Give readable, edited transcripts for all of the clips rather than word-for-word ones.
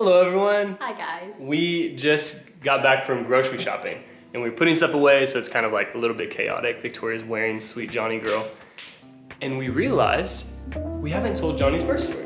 Hello everyone. Hi guys. We just got back from grocery shopping and we're putting stuff away, so it's kind of like a little bit chaotic. Victoria's wearing Sweet Johnnie Girl. And we realized we haven't told Johnnie's birth story.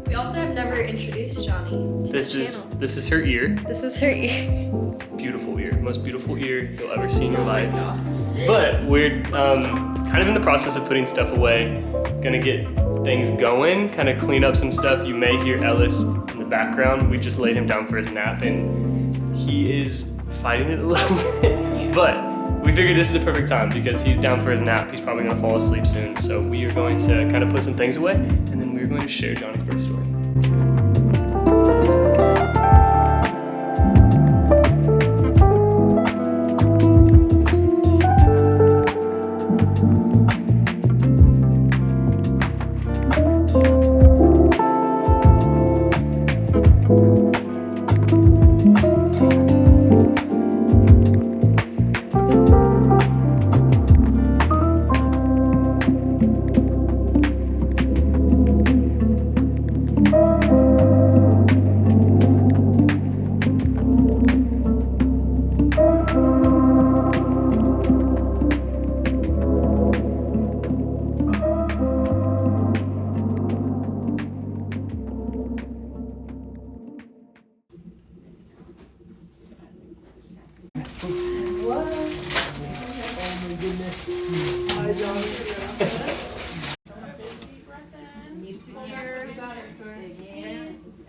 We also have never introduced Johnnie to the channel. This is her ear. This is her ear. Beautiful ear. Most beautiful ear you'll ever see in your life. Gosh. But we're kind of in the process of putting stuff away. Gonna get things going, kind of clean up some stuff. You may hear Ellis in the background. We just laid him down for his nap and he is fighting it a little bit. Yeah. But we figured this is the perfect time because he's down for his nap. He's probably gonna fall asleep soon. So we are going to kind of put some things away and then we're going to share Johnnie's birth story.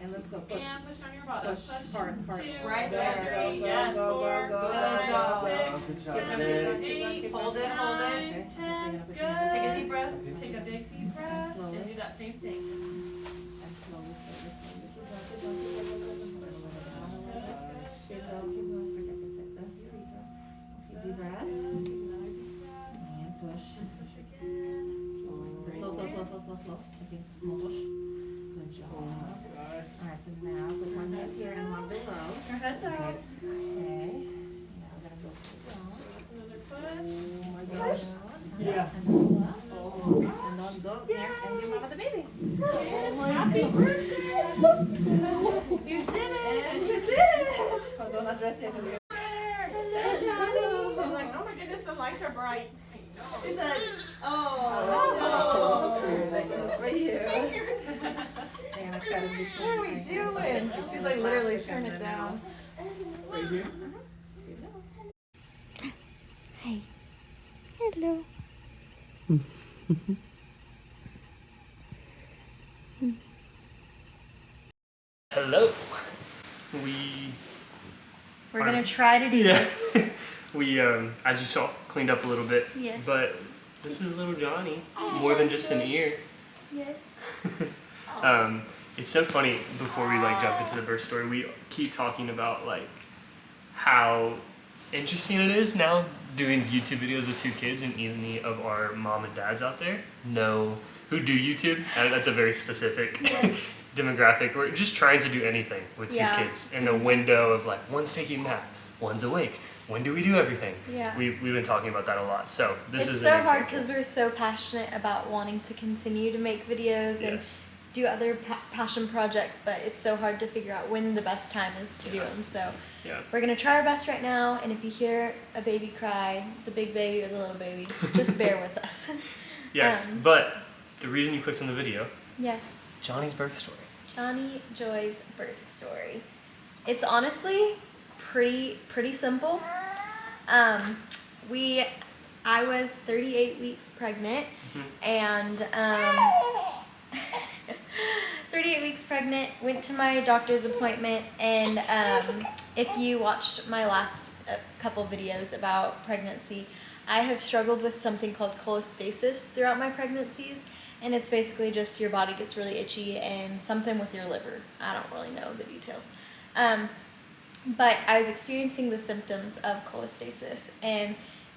And let's go push. And push on your bottom. Push hard. Right there. Go, Yes, go, four. go, Good job. Good job. Eight. Hold it. Okay, so you're gonna push your hand. Take a deep breath. Take a big deep breath. Slowly. And do that same thing. And slowly. Keep going. Keep going. Forget to take the urethra. Okay, deep breath. And push. Slow. Okay, slow push. Good job. Alright, so now put one hand here and one below. Your head's out. Okay. Now we're gonna go down. Another push. More down. Yeah. And then up. And then go here and give mama the baby. Happy birthday. You did it. And you did it. Oh, don't address it. Good job. She's like, oh my goodness, the lights are bright. She said, oh. This is for you. And I cut in between. What are we doing? She's like, literally, turn it down. Right here. Hi. Hello. Hello. We're gonna try to do this. We, as you saw, cleaned up a little bit. Yes. But this is little Johnnie. More than just an ear. Yes. It's so funny, before we like jump into the birth story, we keep talking about like how interesting it is now doing YouTube videos with two kids, and any of our mom and dads out there know who do YouTube. And that's a very specific demographic. We're just trying to do anything with two kids in a window of like, one's taking a nap, one's awake. When do we do everything? Yeah. We've been talking about that a lot. So this is so an hard example. because we're so passionate about wanting to continue to make videos and do other passion projects, but it's so hard to figure out when the best time is to do them. So we're gonna try our best right now, and if you hear a baby cry, the big baby or the little baby, just bear with us. Yes, but the reason you clicked on the video, Yes. Johnnie's birth story. Johnnie Joy's birth story. It's honestly pretty simple. I was 38 weeks pregnant, and 38 weeks pregnant, went to my doctor's appointment, and if you watched my last couple videos about pregnancy, I have struggled with something called cholestasis throughout my pregnancies, and it's basically just your body gets really itchy and something with your liver. I don't really know the details. But I was experiencing the symptoms of cholestasis, and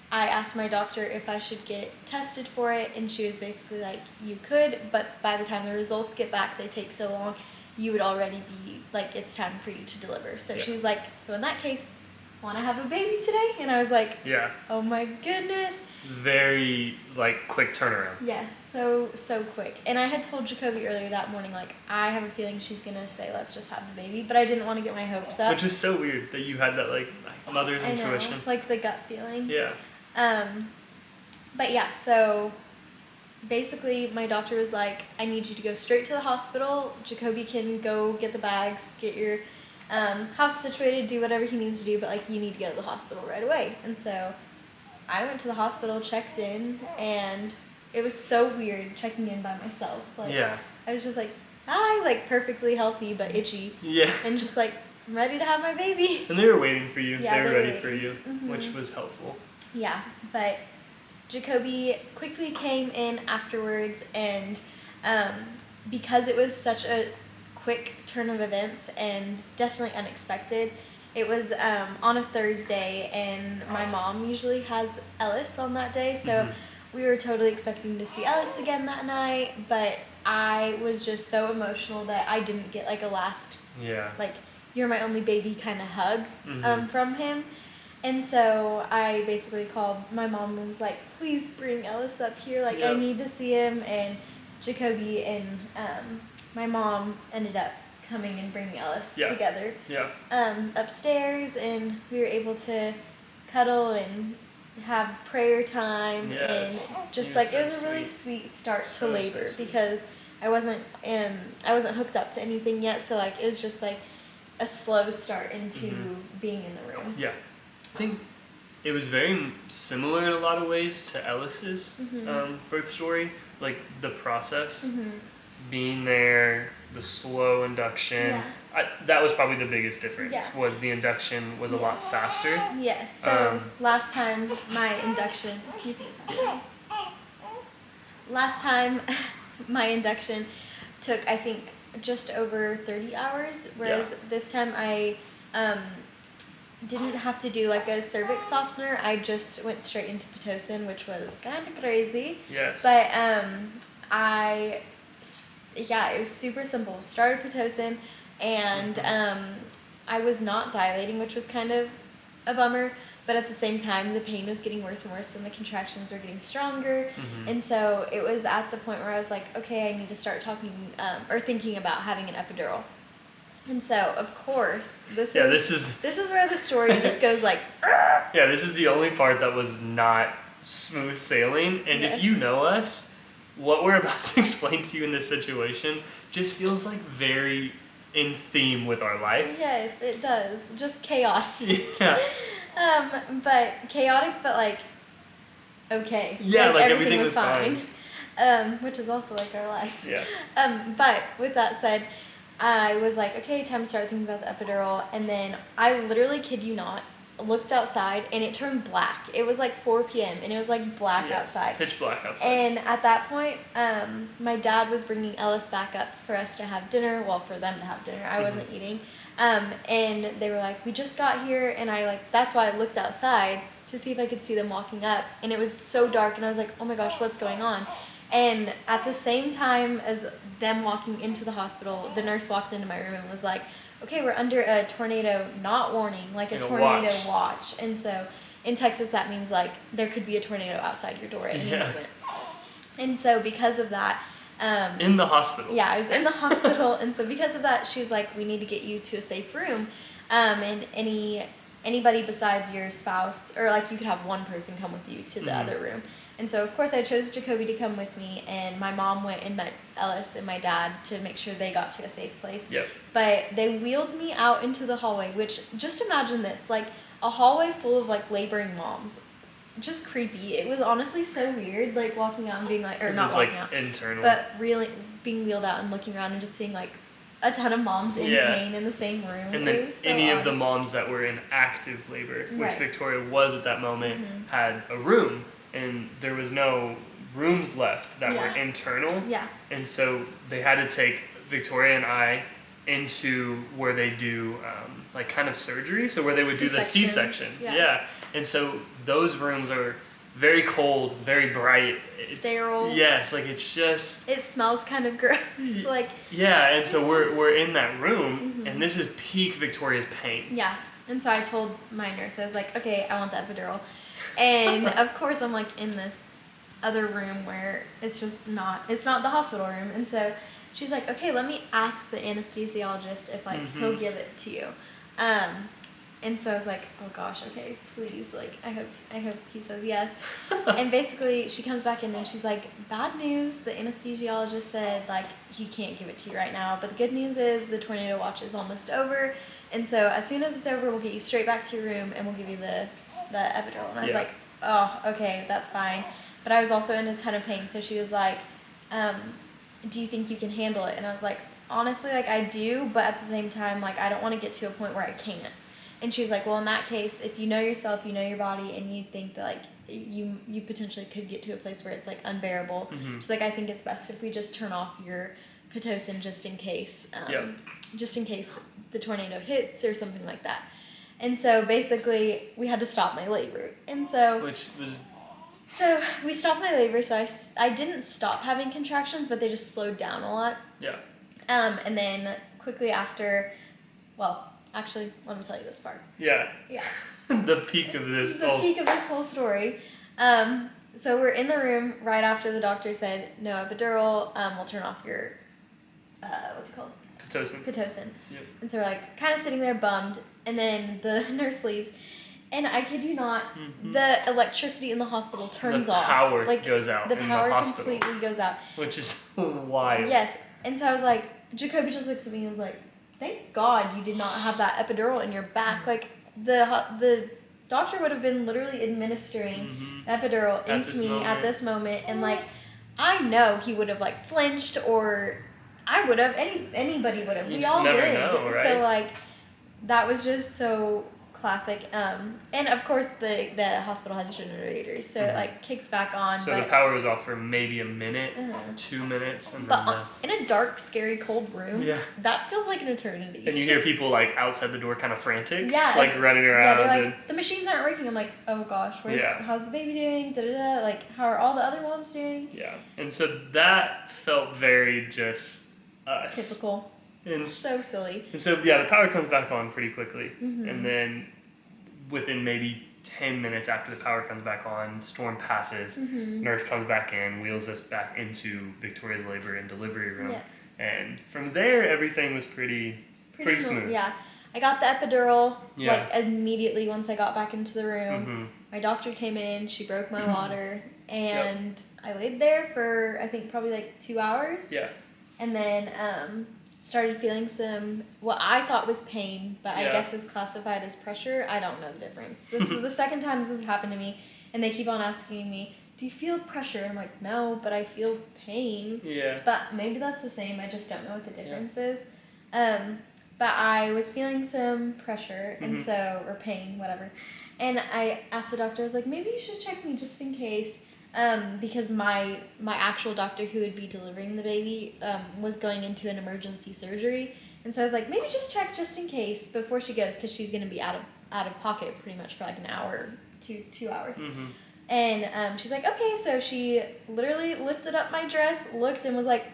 I asked my doctor if I should get tested for it, and she was basically like, you could, but by the time the results get back, they take so long, you would already be, like, it's time for you to deliver. So she was like, so in that case, want to have a baby today? And I was like, Yeah. oh my goodness. Very, like, quick turnaround. Yes, so quick. And I had told Jacoby earlier that morning, like, I have a feeling she's going to say, let's just have the baby. But I didn't want to get my hopes up. Which was so weird that you had that, like mother's I know, intuition. like the gut feeling. Yeah. But yeah, so basically my doctor was like, I need you to go straight to the hospital. Jacoby can go get the bags, get your house situated, do whatever he needs to do, but like you need to go to the hospital right away. And so I went to the hospital, checked in, and it was so weird checking in by myself. Like, Yeah. I was just like, hi, like perfectly healthy but itchy. Yeah. And just like, I'm ready to have my baby. And they were waiting for you. Yeah, they were they were ready for you, waiting. which was helpful. Yeah, but Jacoby quickly came in afterwards, and because it was such a quick turn of events and definitely unexpected, it was on a Thursday, and my mom usually has Ellis on that day, so we were totally expecting to see Ellis again that night, but I was just so emotional that I didn't get like a last, like, you're my only baby kind of hug from him. And so I basically called my mom and was like, please bring Ellis up here. Like, I need to see him. And Jacoby and my mom ended up coming and bringing Ellis together upstairs. And we were able to cuddle and have prayer time. And just like, it was a really sweet start to labor because I wasn't hooked up to anything yet. So like, it was just like a slow start into being in the room. Yeah. I think it was very similar in a lot of ways to Ellis's birth story, like the process, being there, the slow induction. That was probably the biggest difference. Was the induction was a lot faster. Yes. So last time my induction took, I think, just over 30 hours, whereas this time I didn't have to do like a cervix softener. I just went straight into Pitocin, which was kind of crazy. Yes. But it was super simple. Started Pitocin, and I was not dilating, which was kind of a bummer. But at the same time, the pain was getting worse and worse, and the contractions were getting stronger. And so it was at the point where I was like, okay, I need to start talking or thinking about having an epidural. And so, of course, this is where the story just goes like. Yeah, this is the only part that was not smooth sailing. And if you know us, what we're about to explain to you in this situation just feels like very in theme with our life. Yes, it does. Just chaotic. Yeah. But chaotic, but like okay. Yeah, like everything was fine. Which is also like our life. Yeah. But with that said, I was like, okay, time to start thinking about the epidural, and then I literally, kid you not, looked outside and it turned black. It was like 4 p.m. and it was like black outside. Pitch black outside. And at that point, my dad was bringing Ellis back up for us to have dinner, well, for them to have dinner. I wasn't eating. And they were like, we just got here, and that's why I looked outside to see if I could see them walking up, and it was so dark, and I was like, oh my gosh, what's going on? And at the same time as them walking into the hospital, the nurse walked into my room and was like, okay, we're under a tornado not warning, like a tornado watch. And so in Texas, that means like there could be a tornado outside your door at any moment. And so because of that, in the hospital. Yeah, I was in the hospital. And so because of that, she's like, we need to get you to a safe room. And anybody besides your spouse, or like you could have one person come with you to the other room. And so, of course, I chose Jacoby to come with me, and my mom went and met Ellis and my dad to make sure they got to a safe place. Yep. But they wheeled me out into the hallway, which, just imagine this, like a hallway full of like laboring moms. Just creepy. It was honestly so weird, like walking out and being like, or not walking out. Internal. But really being wheeled out and looking around and just seeing like a ton of moms in pain in the same room. And then any of the moms that were in active labor, which Victoria was at that moment, had a room. And there was no rooms left that were internal. Yeah. And so they had to take Victoria and I into where they do like kind of surgery. So where they would do the C-sections. Yeah. And so those rooms are very cold, very bright. Sterile. Yes, like it's just... It smells kind of gross. Like. Yeah, and so we're in that room, and this is peak Victoria's pain. Yeah. And so I told my nurse, I was like, okay, I want the epidural. And of course I'm like in this other room where it's not the hospital room. And so she's like, okay, let me ask the anesthesiologist if like he'll give it to you. And so I was like, oh gosh, okay, please, like I hope he says yes. And basically she comes back in and she's like, bad news, the anesthesiologist said like he can't give it to you right now, but the good news is the tornado watch is almost over, and so as soon as it's over we'll get you straight back to your room and we'll give you the epidural. And I was like, oh, okay, that's fine. But I was also in a ton of pain, so she was like, do you think you can handle it? And I was like, honestly, like I do, but at the same time, like I don't want to get to a point where I can't. And she's like, well, in that case, if you know yourself, you know your body, and you think that like you potentially could get to a place where it's like unbearable. She's like, I think it's best if we just turn off your Pitocin just in case the tornado hits or something like that. And so basically we had to stop my labor. And so so we stopped my labor. So I didn't stop having contractions, but they just slowed down a lot. Yeah. And then quickly after, well, actually, let me tell you this part. Yeah. Yeah. The peak of this whole story. So we're in the room right after the doctor said no epidural. We'll turn off your what's it called? Pitocin. Yep. And so we're like kind of sitting there bummed, and then the nurse leaves, and I kid you not, the electricity in the hospital turns off. The power goes out. The in power the hospital, completely goes out. which is wild. Yes, and so I was like, Jacoby just looks at me and was like, thank God you did not have that epidural in your back. Like the doctor would have been literally administering the epidural into me at this moment, and like I know he would have like flinched, or I would have, anybody would have. We all did. Know, right? So like that was just so classic. And of course the hospital has generators, so it like kicked back on. So the power was off for maybe a minute, 2 minutes, and then in a dark, scary, cold room, that feels like an eternity. And you hear people like outside the door kind of frantic, like running around. Yeah, they're like, the machines aren't working. I'm like, oh gosh, how's the baby doing? Da-da-da. Like, how are all the other moms doing? Yeah, and so that felt very just us. Typical. And so silly. And so the power comes back on pretty quickly, and then within maybe 10 minutes after the power comes back on, the storm passes, nurse comes back in, wheels us back into Victoria's labor and delivery room, and from there everything was pretty smooth. Yeah, I got the epidural like immediately once I got back into the room. My doctor came in, she broke my water, and I laid there for I think probably like 2 hours. Yeah, and then started feeling some, what I thought was pain, but I guess is classified as pressure. I don't know the difference. This is the second time this has happened to me, and they keep on asking me, do you feel pressure? And I'm like, no, but I feel pain. Yeah. But maybe that's the same. I just don't know what the difference is. But I was feeling some pressure, and so, or pain, whatever. And I asked the doctor, I was like, maybe you should check me just in case. Because my actual doctor who would be delivering the baby was going into an emergency surgery, and so I was like, maybe just check just in case before she goes, because she's gonna be out of pocket pretty much for like an hour, 2 hours. And she's like, okay, so she literally lifted up my dress, looked, and was like,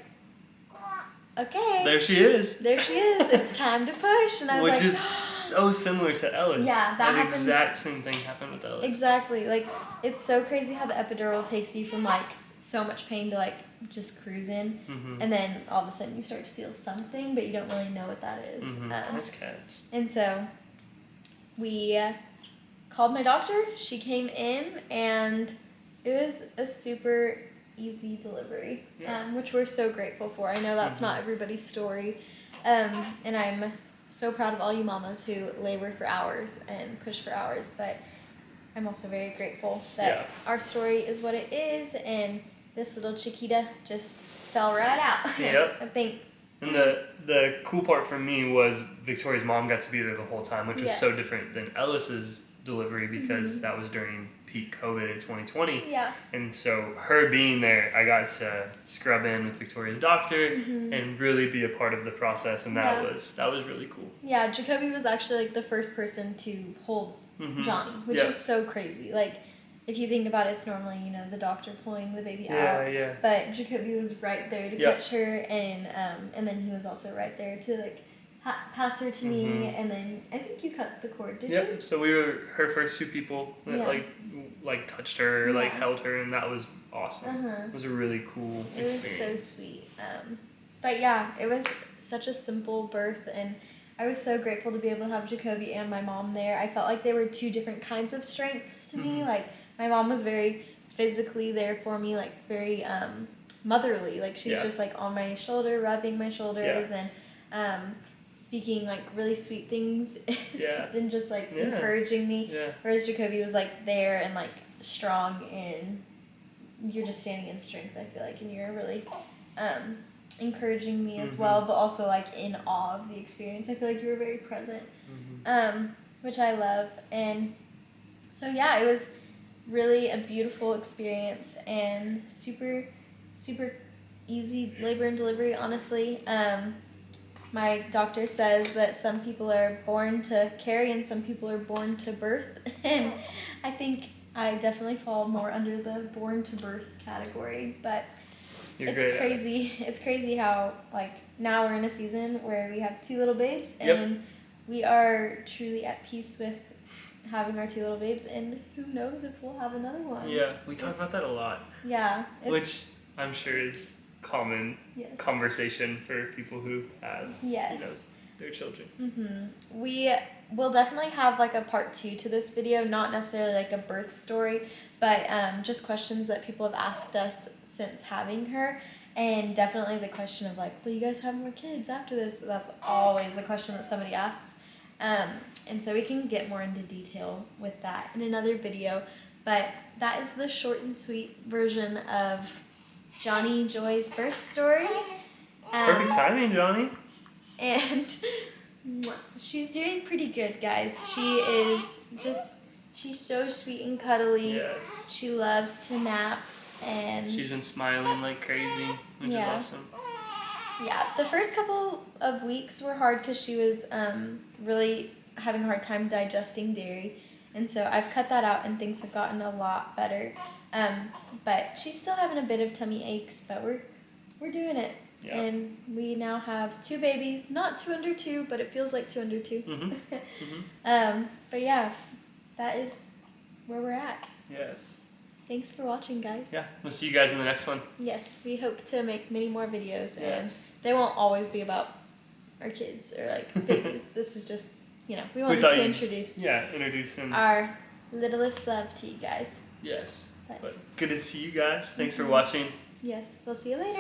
okay, there she is. It's time to push. And I was Which is so similar to Ella's. Yeah, that happened. Exact same thing happened with Ella. Exactly. Like, it's so crazy how the epidural takes you from like so much pain to like just cruising, and then all of a sudden you start to feel something, but you don't really know what that is. Nice catch. And so we called my doctor. She came in, and it was a super easy delivery, which we're so grateful for. I know that's not everybody's story, and I'm so proud of all you mamas who labor for hours and push for hours, but I'm also very grateful that our story is what it is, and this little Chiquita just fell right out. Yep. I think. And the cool part for me was Victoria's mom got to be there the whole time, which was so different than Ellis's delivery, because that was during peak COVID in 2020. Yeah. And so her being there, I got to scrub in with Victoria's doctor and really be a part of the process, and that was really cool. Yeah, Jacoby was actually like the first person to hold Johnnie, which is so crazy. Like, if you think about it, it's normally, the doctor pulling the baby out. Yeah. But Jacoby was right there to catch her, and then he was also right there to like pass her to me, and then I think you cut the cord, did you? Yep. So we were her first two people that like touched her, like held her, and that was awesome. It was a really cool experience. It was so sweet. But yeah, it was such a simple birth, and I was so grateful to be able to have Jacoby and my mom there. I felt like they were two different kinds of strengths to me. Like, my mom was very physically there for me, like very motherly. Like, she's just like on my shoulder, rubbing my shoulders, and speaking like really sweet things and just like encouraging me. Whereas Jacoby was like there and like strong, and you're just standing in strength, I feel like, and you're really encouraging me as well, but also like in awe of the experience. I feel like you were very present, which I love. And so yeah, it was really a beautiful experience and super easy labor and delivery, honestly. My doctor says that some people are born to carry and some people are born to birth, and I think I definitely fall more under the born to birth category. But it's crazy. It's crazy how like now we're in a season where we have two little babes, and we are truly at peace with having our two little babes, and who knows if we'll have another one. Yeah, we talk about that a lot. Yeah. Which I'm sure is common conversation for people who have their children. We will definitely have like a part 2 to this video, not necessarily like a birth story, but just questions that people have asked us since having her, and definitely the question of like, will you guys have more kids after this? So that's always the question that somebody asks, and so we can get more into detail with that in another video, but that is the short and sweet version of Johnnie Joy's birth story. Perfect timing, Johnnie. And she's doing pretty good, guys. She's so sweet and cuddly. Yes. She loves to nap, and she's been smiling like crazy, which is awesome. Yeah, the first couple of weeks were hard because she was really having a hard time digesting dairy. And so I've cut that out, and things have gotten a lot better. But she's still having a bit of tummy aches, but we're doing it. Yeah. And we now have 2 babies, not 2 under 2, but it feels like 2 under 2. But yeah, that is where we're at. Yes. Thanks for watching, guys. Yeah, we'll see you guys in the next one. Yes, we hope to make many more videos, and they won't always be about our kids or like babies. This is just, we wanted to introduce him. Our littlest love to you guys. Yes. But good to see you guys. Thanks for watching. Yes, we'll see you later.